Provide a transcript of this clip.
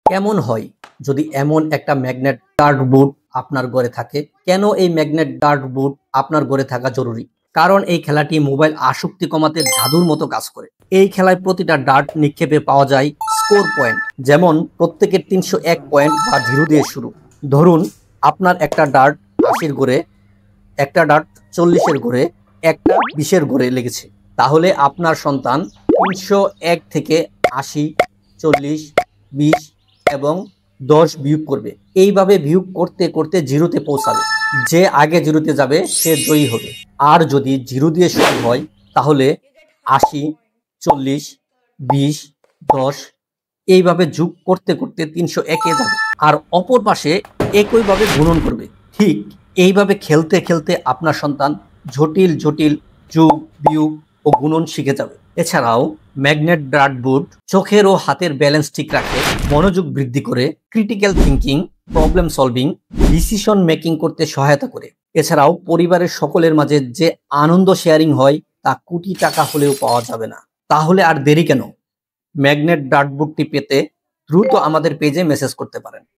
কেমন হয় যদি এমন একটা ম্যাগনেট ডার্টবোর্ড আপনার ঘরে থাকে? কেন এই ম্যাগনেট ডার্টবোর্ড আপনার ঘরে থাকা জরুরি? কারণ এই খেলাটি মোবাইল আসক্তি কমাতে জাদুর মতো কাজ করে। এই খেলায় প্রতিটা ডার্ট নিক্ষেপে পাওয়া যায় স্কোর পয়েন্ট, যেমন প্রত্যেকের 301 পয়েন্ট বা 0 দিয়ে শুরু। ধরুন আপনার একটা ডার্ট 80-এর ঘরে, একটা ডার্ট 40-এর ঘরে, একটা 20-এর ঘরে লেগেছে। তাহলে আপনার সন্তান 301 থেকে 80, 40, 20 এবং 10 বিয়োগ করবে। এইভাবে বিয়োগ করতে করতে 0-তে পৌঁছাবে। যে আগে 0-তে যাবে সে জয়ী হবে। আর যদি 0 দিয়ে শুরু হয় তাহলে 80, 40, 20, 10 এইভাবে যোগ করতে করতে 301-এ যাবে। আর অপর পাশে একইভাবে গুণন করবে। ঠিক এইভাবে খেলতে খেলতে আপনার সন্তান জটিল জটিল যোগ, বিয়োগ ও গুণন শিখে যাবে। এছাড়াও ম্যাগনেট ডার্টবোর্ড চোখের ও হাতের ব্যালেন্স ঠিক রাখে, মনোযোগ বৃদ্ধি করে, critical thinking, problem solving, decision making করতে সহায়তা করে। এছাড়াও পরিবারের সকলের মাঝে যে আনন্দ শেয়ারিং হয় তা কোটি টাকা হলেও পাওয়া যাবে না। তাহলে আর দেরি কেন? ম্যাগনেট ডার্টবোর্ডটি পেতে দ্রুত আমাদের পেজে মেসেজ করতে পারেন।